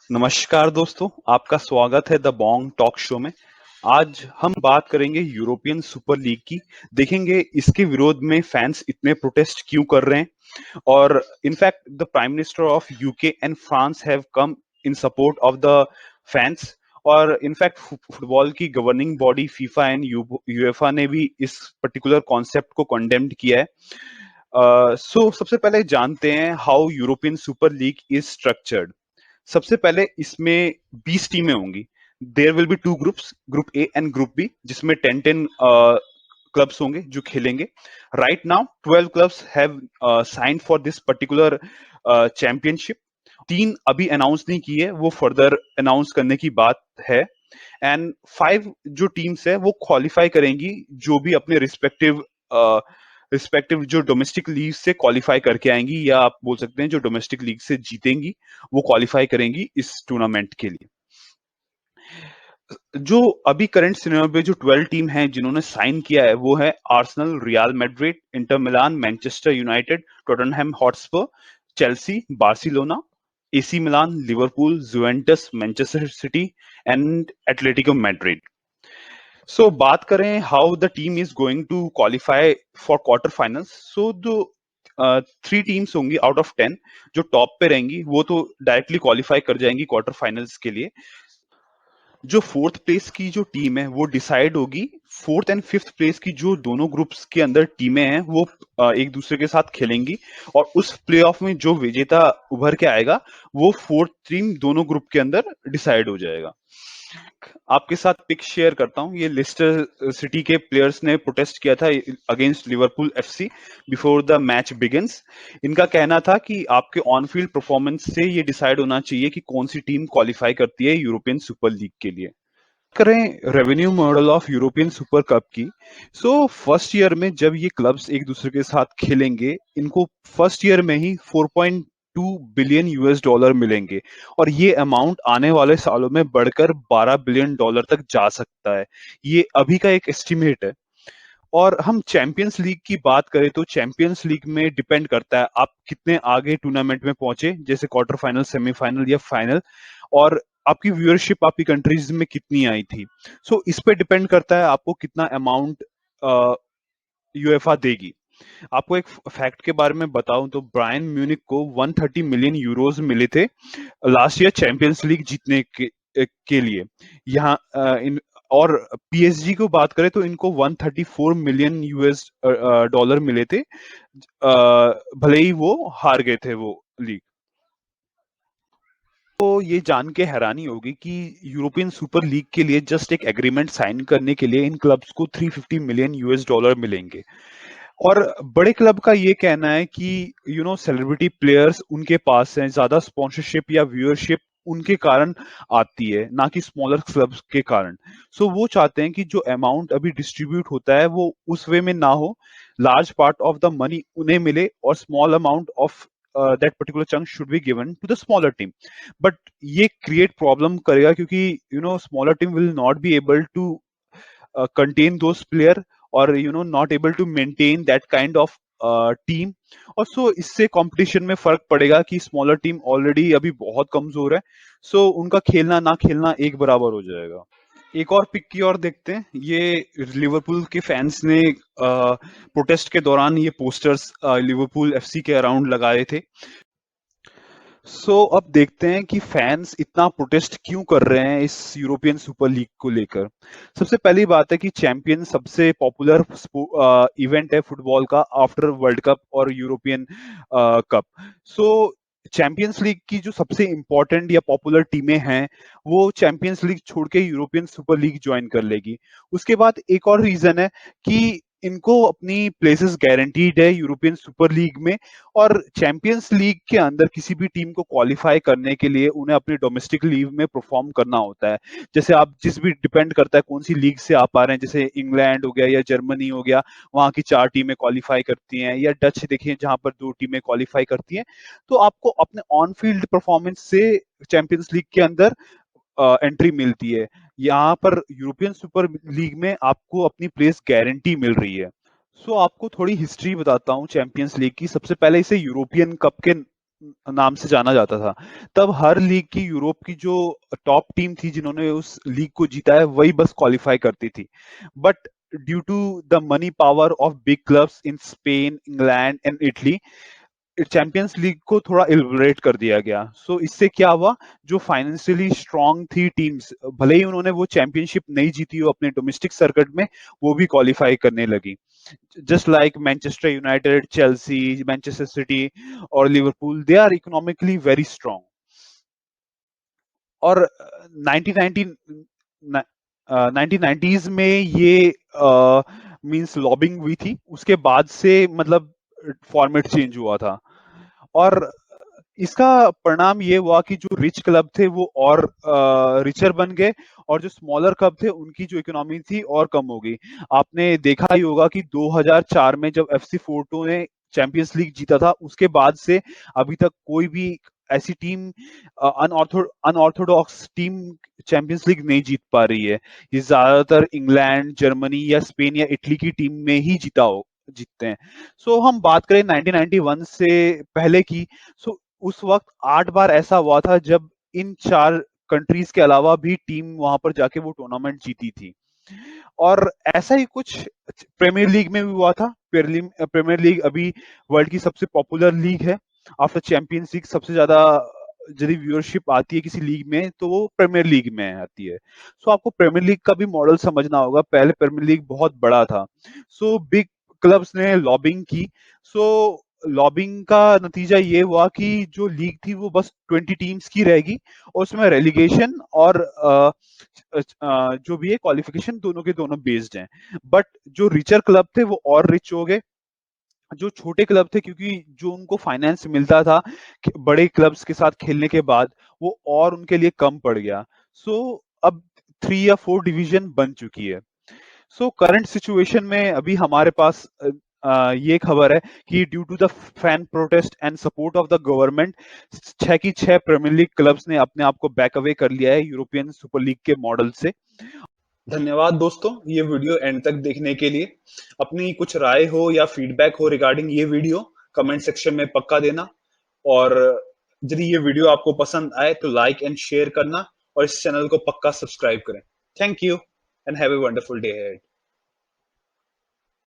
नमस्कार दोस्तों, आपका स्वागत है द बॉन्ग टॉक शो में। आज हम बात करेंगे यूरोपियन सुपर लीग की। देखेंगे इसके विरोध में फैंस इतने प्रोटेस्ट क्यों कर रहे हैं और in fact the prime minister of UK and France have come in support of the fans. और इनफैक्ट फुटबॉल की governing body FIFA and UEFA ने भी इस पर्टिकुलर कॉन्सेप्ट को कंडेम्ड किया है। सो सबसे पहले जानते हैं how European super league is structured. सबसे पहले इसमें 20 टीमें होंगी। There will be two groups, group A and group B, जिसमें 10-10 क्लब्स होंगे जो खेलेंगे। Right now 12 clubs have signed for this particular championship. 3 अभी अनाउंस नहीं की है, वो फर्दर अनाउंस करने की बात है। एंड 5 जो टीम्स है वो क्वालिफाई करेंगी, जो भी अपने रिस्पेक्टिव जो डोमेस्टिक लीग से क्वालिफाई करके आएंगी, या आप बोल सकते हैं जो डोमेस्टिक लीग से जीतेंगी वो क्वालिफाई करेंगी इस टूर्नामेंट के लिए। जो अभी करंट सिनेरियो पे जो 12 टीम हैं जिन्होंने साइन किया है वो है Arsenal, Real Madrid, Inter Milan, Manchester United, Tottenham Hotspur, Chelsea, Barcelona, AC Milan, Liverpool, Juventus, Manchester City and Atletico Madrid. So बात करें how the team is going to qualify for quarter finals. So जो 3 teams होंगी out of 10 जो top पे रहेंगी वो तो directly qualify कर जाएंगी क्वार्टर फाइनल्स के लिए। जो फोर्थ प्लेस की जो टीम है वो डिसाइड होगी। फोर्थ एंड फिफ्थ प्लेस की जो दोनों ग्रुप्स के अंदर टीमें हैं वो एक दूसरे के साथ खेलेंगी, और उस प्लेऑफ में जो विजेता उभर के आएगा वो फोर्थ टीम दोनों ग्रुप के अंदर डिसाइड हो जाएगा। आपके साथ पिक शेयर करता हूं। ये लिस्टर सिटी के प्लेयर्स ने प्रोटेस्ट किया था against Liverpool FC before the match begins. इनका कहना था कि आपके ऑन फील्ड परफॉर्मेंस से ये डिसाइड होना चाहिए कि कौन सी टीम क्वालिफाई करती है यूरोपियन सुपर लीग के लिए। करें revenue model of European Super Cup की। सो फर्स्ट ईयर में जब ये क्लब्स एक दूसरे के साथ खेलेंगे, इनको फर्स्ट ईयर में ही 4.2 बिलियन यूएस डॉलर मिलेंगे, और ये अमाउंट आने वाले सालों में बढ़कर 12 बिलियन डॉलर तक जा सकता है। ये अभी का एक एस्टिमेट है। और हम चैंपियंस लीग की बात करें तो चैंपियंस लीग में डिपेंड करता है आप कितने आगे टूर्नामेंट में पहुंचे, जैसे क्वार्टर फाइनल, सेमीफाइनल या फाइनल, और आपकी व्यूअरशिप आपकी कंट्रीज में कितनी आई थी। सो इस पे डिपेंड करता है आपको कितना अमाउंट यूएफए देगी। आपको एक फैक्ट के बारे में बताऊं तो ब्रायन म्यूनिक को 130 मिलियन यूरोज मिले थे लास्ट ईयर चैंपियंस लीग जीतने के लिए। यहाँ और पीएसजी को बात करें तो इनको 134 मिलियन यूएस डॉलर मिले थे, भले ही वो हार गए थे वो लीग। तो ये जान के हैरानी होगी कि यूरोपियन सुपर लीग के लिए जस्ट एक एग्रीमेंट साइन करने के लिए इन क्लब्स को 350 मिलियन यूएस डॉलर मिलेंगे। और बड़े क्लब का ये कहना है कि सेलिब्रिटी प्लेयर्स उनके पास हैं, ज्यादा स्पॉन्सरशिप या व्यूअरशिप उनके कारण आती है, ना कि स्मॉलर क्लब्स के कारण। सो वो चाहते हैं कि जो अमाउंट अभी डिस्ट्रीब्यूट होता है वो उस वे में ना हो, large part of the money उन्हें मिले और small amount of that particular chunk should be given to the smaller team. But ये क्रिएट प्रॉब्लम करेगा क्योंकि smaller team will not be able to contain those player, or not able to maintain that kind of team. और सो इससे competition में फर्क पड़ेगा कि smaller team already अभी बहुत कमजोर है, सो उनका खेलना ना खेलना एक बराबर हो जाएगा। एक और पिक की ओर देखते हैं। ये लिवरपूल के फैंस ने प्रोटेस्ट के दौरान ये पोस्टर्स लिवरपूल एफसी के अराउंड लगाए थे। अब देखते हैं कि फैंस इतना प्रोटेस्ट क्यों कर रहे हैं इस यूरोपियन सुपर लीग को लेकर। सबसे पहली बात है कि चैंपियन सबसे पॉपुलर इवेंट है फुटबॉल का आफ्टर वर्ल्ड कप और यूरोपियन कप। सो चैंपियंस लीग की जो सबसे इंपॉर्टेंट या पॉपुलर टीमें हैं वो चैंपियंस लीग छोड़ के यूरोपियन सुपर लीग ज्वाइन कर लेगी। उसके बाद एक और रीजन है कि इनको अपनी प्लेसेस गारंटीड है यूरोपियन सुपर लीग में, और चैंपियंस लीग के अंदर किसी भी टीम को क्वालिफाई करने के लिए उन्हें अपनी डोमेस्टिक लीग में परफॉर्म करना होता है। जैसे आप जिस भी डिपेंड करता है कौन सी लीग से आप आ रहे हैं, जैसे इंग्लैंड हो गया या जर्मनी हो गया, वहां की 4 टीमें क्वालिफाई करती हैं, या डच देखिए जहां पर 2 टीमें क्वालिफाई करती हैं। तो आपको अपने ऑन फील्ड परफॉर्मेंस से चैंपियंस लीग के अंदर एंट्री मिलती है। यहाँ पर यूरोपियन सुपर लीग में आपको अपनी प्लेस गारंटी मिल रही है। आपको थोड़ी हिस्ट्री बताता हूँ चैंपियंस लीग की। सबसे पहले इसे यूरोपियन कप के नाम से जाना जाता था। तब हर लीग की, यूरोप की जो टॉप टीम थी जिन्होंने उस लीग को जीता है, वही बस क्वालिफाई करती थी। But due to the money power of big clubs in Spain, England and Italy, champions league को थोड़ा इलबरेट कर दिया गया। सो इससे क्या हुआ, जो फाइनेंशियली स्ट्रांग थी टीम्स, भले ही उन्होंने वो चैंपियनशिप नहीं जीती हो अपने डोमेस्टिक सर्किट में, वो भी क्वालिफाई करने लगी। Just like Manchester United, Chelsea, Manchester City और Liverpool, they are economically very strong. और 1990s में ये मींस लॉबिंग हुई थी, उसके बाद से मतलब फॉर्मेट चेंज हुआ था। और इसका परिणाम ये हुआ कि जो रिच क्लब थे वो और रिचर बन गए, और जो स्मॉलर क्लब थे उनकी जो इकोनॉमी थी और कम हो गई। आपने देखा ही होगा कि 2004 में जब एफसी फोर्टो ने चैंपियंस लीग जीता था, उसके बाद से अभी तक कोई भी ऐसी team, unorthodox team, champions league नहीं जीत पा रही है। ये ज्यादातर इंग्लैंड, जर्मनी या स्पेन या इटली की टीम में ही जीतते हैं। सो हम बात करें 1991 से पहले की, सो उस वक्त 8 बार ऐसा हुआ था जब इन 4 कंट्रीज के अलावा भी टीम वहां पर जाके वो टूर्नामेंट जीती थी। और ऐसा ही कुछ प्रीमियर लीग में भी हुआ था। प्रीमियर लीग अभी वर्ल्ड की सबसे पॉपुलर लीग है। आफ्टर चैंपियंस लीग सबसे ज्यादा यदि व्यूअरशिप आती है किसी लीग में तो वो प्रीमियर लीग में आती है। सो आपको प्रीमियर लीग का भी मॉडल समझना होगा। पहले प्रीमियर लीग बहुत बड़ा था, सो बिग क्लब्स ने लॉबिंग की। सो लॉबिंग का नतीजा ये हुआ कि जो लीग थी वो बस 20 टीम्स की रहेगी, और उसमें रेलीगेशन और जो भी है क्वालिफिकेशन, दोनों के दोनों बेस्ड हैं। बट जो रिचर क्लब थे वो और रिच हो गए, जो छोटे क्लब थे, क्योंकि जो उनको फाइनेंस मिलता था बड़े क्लब्स के साथ खेलने के बाद, वो और उनके लिए कम पड़ गया। सो अब 3 या 4 डिवीजन बन चुकी है। सो करंट सिचुएशन में अभी हमारे पास ये खबर है कि due to the fan protest and support of the government, 6 की 6 प्रीमियर लीग क्लब्स ने अपने आप को बैक अवे कर लिया है यूरोपियन सुपर लीग के मॉडल से। धन्यवाद दोस्तों, ये वीडियो एंड तक देखने के लिए। अपनी कुछ राय हो या फीडबैक हो रिगार्डिंग ये वीडियो, कमेंट सेक्शन में पक्का देना। और यदि ये वीडियो आपको पसंद आए तो लाइक एंड शेयर करना, और इस चैनल को पक्का सब्सक्राइब करें। Thank you and have a wonderful day ahead.